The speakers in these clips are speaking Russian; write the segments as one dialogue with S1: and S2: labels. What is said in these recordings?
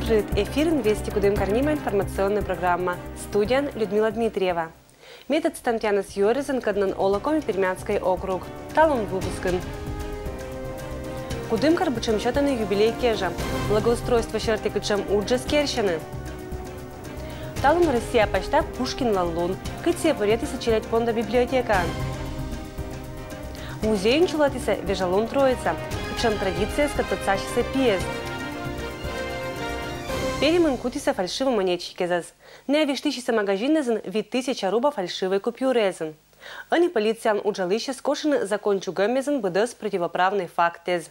S1: Продолжит эфир «Вести Кудымкар-Нима» информационная программа. Студия Людмила Дмитриева. Метод Стантянас Йоризен каднан Олаком Пермянский округ. Талон выпускан. Кудымкар бычем счетанный юбилей кежа. Благоустройство шерти кычем уджес кершины. Талон Россия почта Пушкин Лалун. Кытсе поряды сочелять фонда библиотека. Музей Нчулатиса Вежалун Троица. Кычем традиция скатацащиеся пьес. Перемын кутиса фальшивый монетчики. Не виштищиса магазинезен вид 1000 руба фальшивой купюрезен. Они полициан уджалище скошены закончу гэмезен бдс противоправный фактез.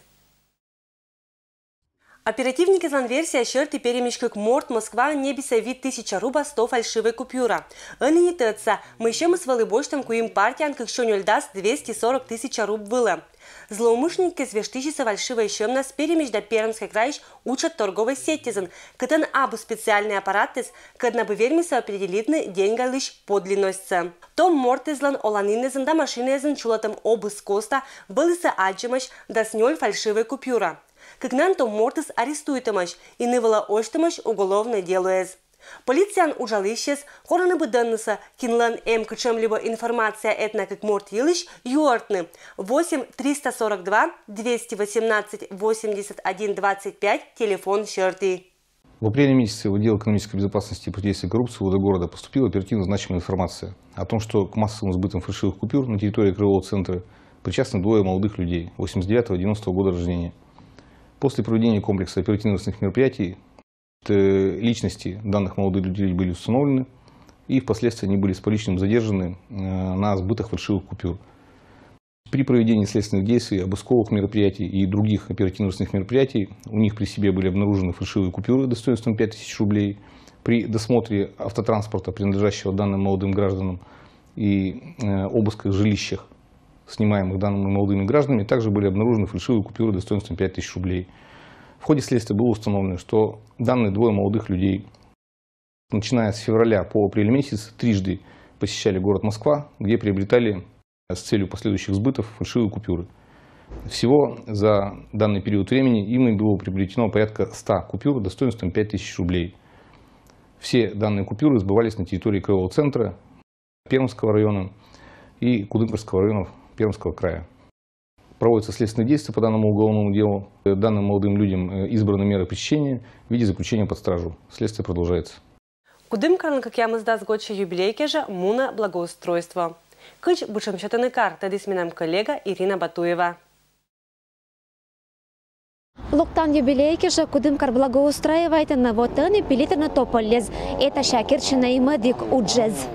S1: Оперативники занверсия шерти перемешкок Морт Москва небеса вид 1000 руба 100 фальшивой купюра. Они не тыца, мы еще мы свали боштам куим партиян, как что не даст 240 000 руб было. Злоумышленники свештищиса фальшивой щемна с перемеж до Пермской краиш учат торговой сетизен, катан абу специальный аппарат, кадна бы вермиса определитны деньга лишь подлинносться. Том мортезлан оланинезен да машинезен чулатам обыск коста былыса аджимаш да снёль фальшивой купюра. Как нам то мортес арестуетамаш и нывала оштамаш уголовное делуез. Полициан ужалищес, хораны бы данныса, кинлан качем-либо информация этна как морт елыш, юортны. 8 342 218 81 25, телефон шерти.
S2: В апреле месяце в отдел экономической безопасности и противодействия коррупции ВУД города поступила оперативно значимая информация о том, что к массовым сбытам фальшивых купюр на территории Краевого центра причастны двое молодых людей 89-90 года рождения. После проведения комплекса оперативных мероприятий личности данных молодых людей были установлены, и впоследствии они были с поличным задержаны на сбытах фальшивых купюр. При проведении следственных действий, обысковых мероприятий и других оперативных мероприятий у них при себе были обнаружены фальшивые купюры достоинством 5000 рублей. При досмотре автотранспорта, принадлежащего данным молодым гражданам, и обысках в жилищах, снимаемых данными молодыми гражданами, также были обнаружены фальшивые купюры достоинством 5000 рублей. В ходе следствия было установлено, что данные двое молодых людей, начиная с февраля по апрель месяц, трижды посещали город Москва, где приобретали с целью последующих сбытов фальшивые купюры. Всего за данный период времени ими было приобретено порядка 100 купюр достоинством 5000 рублей. Все данные купюры сбывались на территории Краевого центра, Пермского района и Кудымкарского районов Пермского края. Проводятся следственные действия по данному уголовному делу. Данным молодым людям избраны меры пресечения в виде заключения под стражу. Следствие продолжается.
S1: Кудымкарн, как я мызда сгодча юбилей кежа, муна благоустройство. Кыч бычем счетаны кар, тады с минам коллега Ирина Батуева.
S3: Луктан юбилей кежа Кудымкар благоустраивает на вотаны пилитана тополез. Это Шакирчина и Мадик Уджез.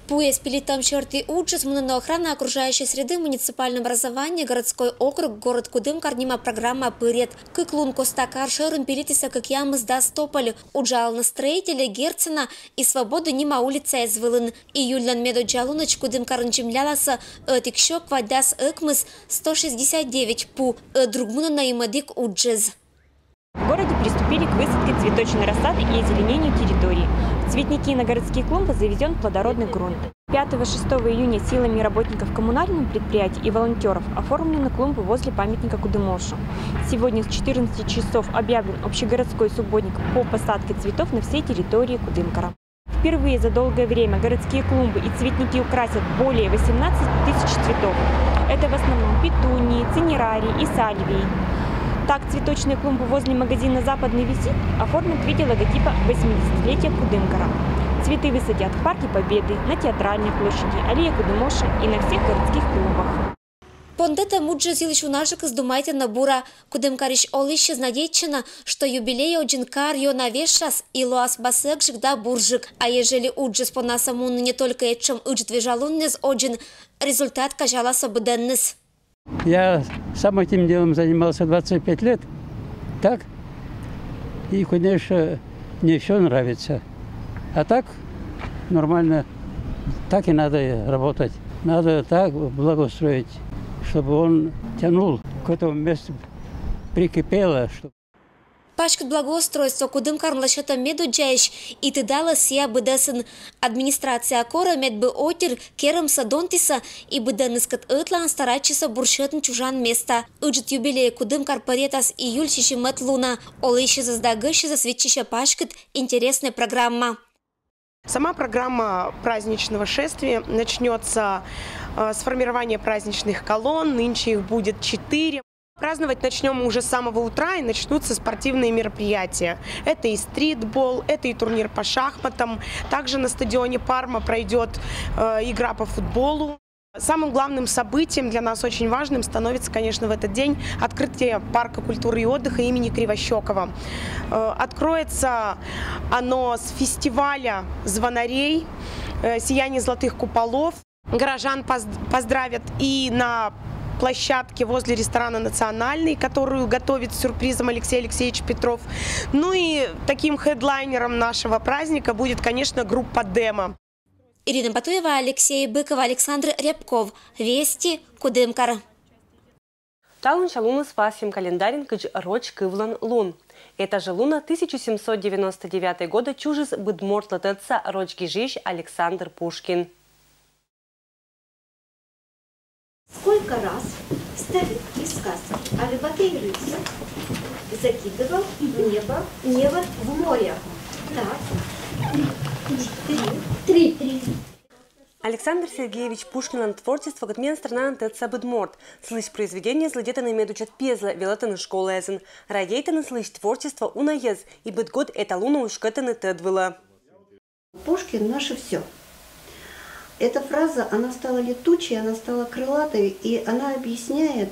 S3: Пуэс пилитам черти уджес на охрана окружающей среды муниципального образования городской округ город Кудымкар-Нима программа пырет. Кыклун Костакар шерун пилитиса как ямы сдаст тополи. Уджал на строителя Герцена и свободу Нима улица извылын. Июльнан меду джалуныч Кудымкарын чемляласа тикшок вадас экмыс 169 пу. Другмуна на имадик уджез.
S4: В городе приступили к высадке цветочной рассады и озеленению территории. В цветники и на городские клумбы завезен плодородный грунт. 5-6 июня силами работников коммунальных предприятий и волонтеров оформлены клумбы возле памятника Кудымошу. Сегодня с 14 часов объявлен общегородской субботник по посадке цветов на всей территории Кудымкара. Впервые за долгое время городские клумбы и цветники украсят более 18 000 цветов. Это в основном петунии, цинерарии и сальвии. Так, цветочные клумбы возле магазина «Западный визит» оформят в виде логотипа 80-летия Кудымкара. Цветы высадят в Парке Победы, на Театральной площади, аллее Кудымоша и на всех городских клумбах.
S3: Пондета муджа зилиш унажик издумайте на бура. Кудымкариш олище знадечена, что юбилей оджинкар ё навешас и лоас басекшик да буржик. А ежели уджис по насаму не только этчем уджит вежалуннес оджин, результат кажалас обыденнес.
S5: Я сам этим делом занимался 25 лет, так? И, конечно, мне все нравится. А так нормально, так и надо работать. Надо так благоустроить, чтобы он тянул к этому месту, прикипело.
S3: Пашкат благоустройство кудым кармлашата меду джаиш и тыдала сия быдасын администрация кора медбы отир керам садонтиса и быданыскат ытлан старачиса буршетн чужан места. Уджит юбилей кудым карпаретас июль шишимат луна. Олыщи заздагыщи засвечища Пашкат интересная программа.
S6: Сама программа праздничного шествия начнется с формирования праздничных колонн. Нынче их будет 4. Праздновать начнем уже с самого утра и начнутся спортивные мероприятия. Это и стритбол, это и турнир по шахматам. Также на стадионе Парма пройдет игра по футболу. Самым главным событием для нас очень важным становится, конечно, в этот день открытие парка культуры и отдыха имени Кривощекова. Откроется оно с фестиваля звонарей, сияние золотых куполов. Горожан поздравят и на площадке возле ресторана «Национальный», которую готовит с сюрпризом Алексей Алексеевич Петров. Ну и таким хедлайнером нашего праздника будет, конечно, группа «Демо».
S3: Ирина Батуева, Алексей Быков, Александр Рябков. Вести Кудымкар.
S1: Талун шалуна спасим календарин кыч роч кывлан лун. Это же луна 1799 года чужис быдморт латыца рочки жиж Александр Пушкин.
S7: Сколько раз старик из сказки о рыбаке и рыбце закидывал небо в море? Так. Три.
S1: Александр Сергеевич Пушкин творчество отмен страна антеца быдморт. Слышь произведение злодетаны медучат пезла, велатаны школы эзен. Радейтаны слышь творчество унаез, и быдгод это луна ушкатаны тедвыла.
S8: Пушкин наше все. Эта фраза, она стала летучей, она стала крылатой, и она объясняет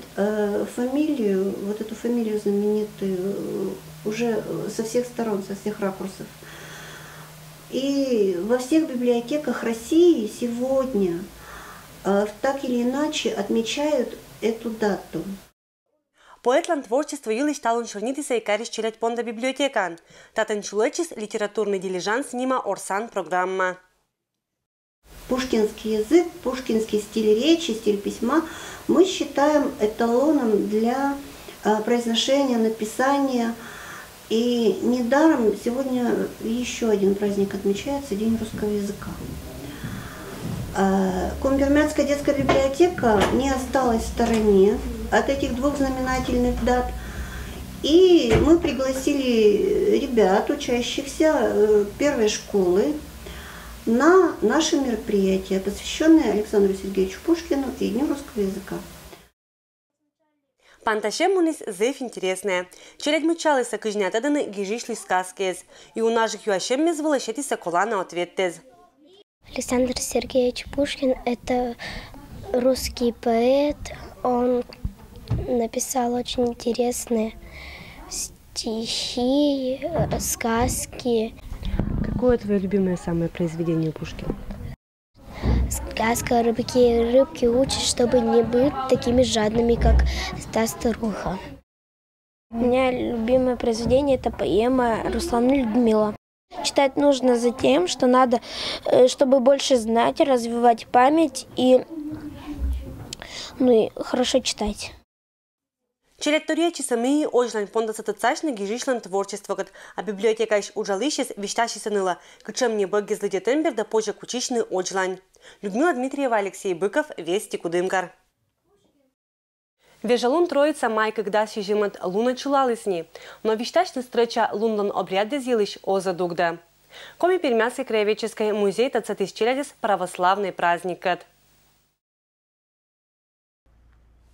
S8: фамилию, вот эту фамилию знаменитую, уже со всех сторон, со всех ракурсов. И во всех библиотеках России сегодня так или иначе отмечают эту дату.
S1: Поэтлан творчество юлыш талун шорнитиса и кариш челять понда библиотекан. Татан чулечис литературный дилижанс нима орсан программа.
S8: Пушкинский язык, пушкинский стиль речи, стиль письма мы считаем эталоном для произношения, написания. И недаром сегодня еще один праздник отмечается – День русского языка. Кумбермятская детская библиотека не осталась в стороне от этих двух знаменательных дат. И мы пригласили ребят, учащихся первой школы, на наше мероприятие, посвященное Александру Сергеевичу Пушкину и Дню русского языка.
S1: Панташемунис зев интересная. Челядь мучалися кыжнята даны гижишли сказкез. И у наших юашем мезвала щетиса колана ответтез.
S9: Александр Сергеевич Пушкин – это русский поэт. Он написал очень интересные стихи, сказки.
S1: Какое твое любимое самое произведение Пушкина?
S9: Сказка «Рыбки и рыбки» учит, чтобы не быть такими жадными, как та старуха. У меня любимое произведение – это поэма «Руслан и Людмила». Читать нужно за тем, что надо, чтобы больше знать, развивать память и хорошо читать.
S1: Челядь торечи самые ожлань понда сатацашны гижишлан творчество, а библиотека иш ужалищес вещащийся ныла, кычем не бог гизлыде тембер да позже кучичный оджлань. Людмила Дмитриева, Алексей Быков, Вести Кудымкар. Вежалун троица май, когда сижимат луна чулали с ней, но вещащный встреча лундан обряд дезилищ оза дугда. Коми Пермянской краеведческой музей тацатис челядис православный праздник.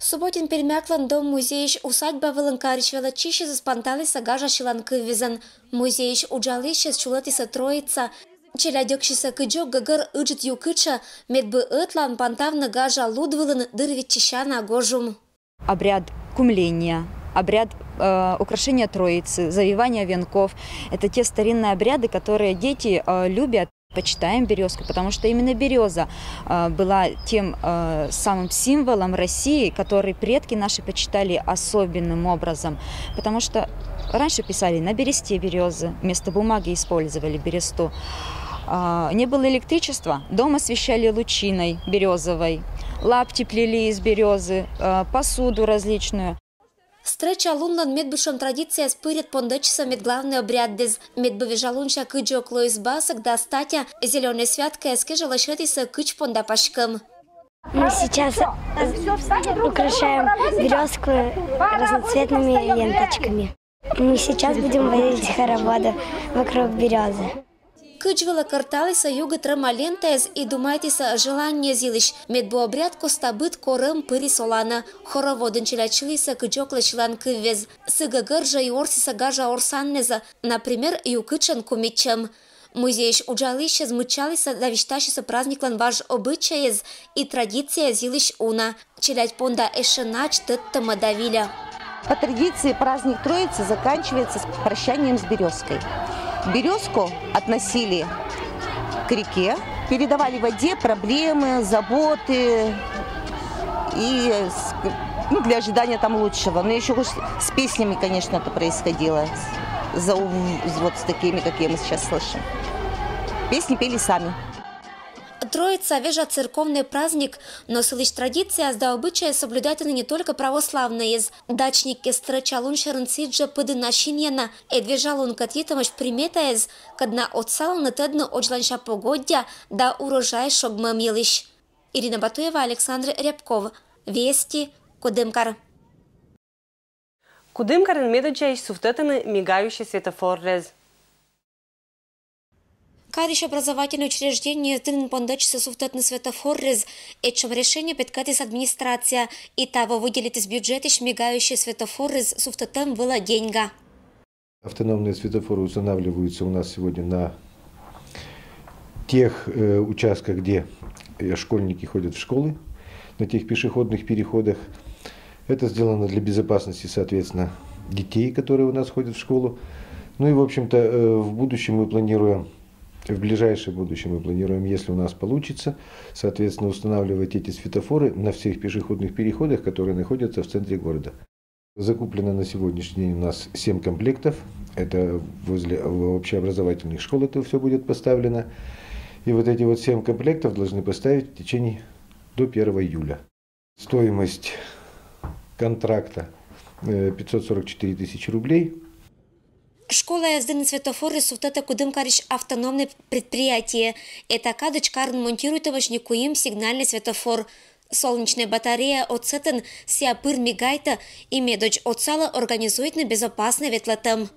S3: Субботин пермяклан дом музеиш усадьба Валанкаричвела чище заспантали сагажа шиланкы визан. Музеиш уджалище чулатиса троица. Челядёкшиса кыджок гагар ыджит юкыча медбы ытлан пантавна гажа лудвылын дырвит чищана гожум.
S10: Обряд кумления, обряд украшения троицы, завивания венков – это те старинные обряды, которые дети любят. Почитаем березку, потому что именно береза была тем самым символом России, который предки наши почитали особенным образом. Потому что раньше писали на бересте березы, вместо бумаги использовали бересту. Не было электричества, дом освещали лучиной березовой, лапти плели из березы, посуду различную.
S3: Встреча лунлан медбушом традиция спырит пондачиса медглавный обряд дез. Медбовежалунча кыджо клоис басок до статя зеленой святка эскежа лошадиса кыч пондапашкам.
S9: Мы сейчас украшаем березку разноцветными ленточками. Мы сейчас будем водить хороводы вокруг березы.
S3: Кыджвела карталиса юга трамалентез и думайтиса желание зилищ. Медбу обряд костабыт корым пыри солана. Хороводын челячилиса кыджокла члан кывез. Сыга гыржа и орсиса гажа орсаннеза. Например, юкычан кумичем. Музеиш уджалище змычалиса давишташиса праздниклан важ обычаез и традиция зилищ уна. Челять понда эшенач тыттама давиля.
S11: По традиции праздник Троицы заканчивается с прощанием с березкой. Березку относили к реке, передавали в воде проблемы, заботы и для ожидания там лучшего. Но еще с песнями, конечно, это происходило, вот с такими, какие мы сейчас слышим. Песни пели сами.
S3: Троица вежа церковный праздник, но сылыч традиция сда обычая соблюдает не только православные. Дачники стречалун шернциджа пыды нашиньяна, эдвежалун катитамаш приметаез, кадна отсал на тедну очланша погодя, да урожай шогмамилищ. Ирина Батуева, Александр Рябков. Вести, Кудымкар.
S1: Кудымкарен медочаищ суфтетаны мигающий светофор рез.
S3: Кадиш образовательное учреждение тын пондачится суфтетный светофор рез, этчем решение петкатис администрация, и того выделит из бюджета мигающий светофор рез суфтетем было деньга.
S12: Автономные светофоры устанавливаются у нас сегодня на тех участках, где школьники ходят в школы, на тех пешеходных переходах. Это сделано для безопасности, соответственно, детей, которые у нас ходят в школу. Ну и, в общем-то, в будущем мы планируем, в ближайшее будущее мы планируем, если у нас получится, соответственно, устанавливать эти светофоры на всех пешеходных переходах, которые находятся в центре города. Закуплено на сегодняшний день у нас 7 комплектов. Это возле общеобразовательных школ это все будет поставлено. И вот эти вот 7 комплектов должны поставить в течение до 1 июля. Стоимость контракта 544 тысячи рублей.
S3: Школа езды на светофоры суфтета Кудымкариш автономное предприятие. Это кадыч карн монтирует овощникуим сигнальный светофор. Солнечная батарея отсетен сиапыр мигайта и медоч отсала организует на безопасный ветлотам.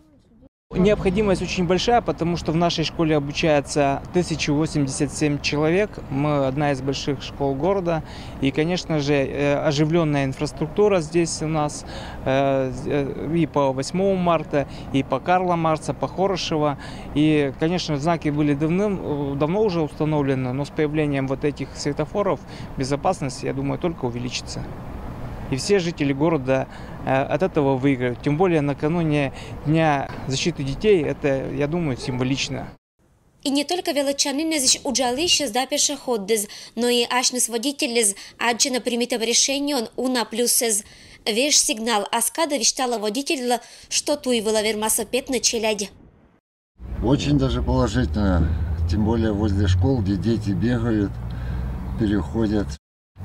S13: Необходимость очень большая, потому что в нашей школе обучается 1087 человек. Мы одна из больших школ города. И, конечно же, оживленная инфраструктура здесь у нас и по 8 марта, и по Карла Маркса, по Хорошева. И, конечно, знаки были давно уже установлены, но с появлением вот этих светофоров безопасность, я думаю, только увеличится. И все жители города от этого выиграют. Тем более накануне Дня защиты детей, это, я думаю, символично.
S3: И не только величанины здесь уджалища сда пешеходы, но и ашнес водитель, аджина примитов решение уна плюсез. Веш сигнал аскада вещала водителя, что туй выловер массопед на челяде.
S14: Очень даже положительно, тем более возле школ, где дети бегают, переходят.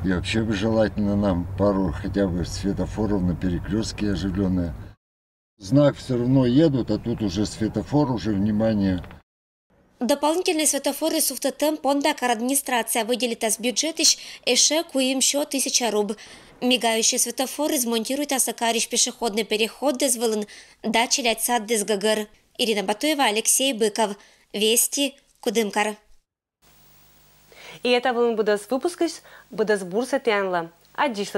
S14: И вообще бы желательно нам пару хотя бы светофоров на перекрестке оживленные. Знак все равно едут, а тут уже светофор, уже внимание.
S3: Дополнительные светофоры суфтетем пондакар администрация выделит из бюджета эше куим еще 1000 руб. Мигающие светофоры смонтируют асакариш пешеходный переход дезвылын, да челять сад дезгагар. Ирина Батуева, Алексей Быков. Вести, Кудымкар.
S1: И это был выпуск, буде збурса тянла. Аддиш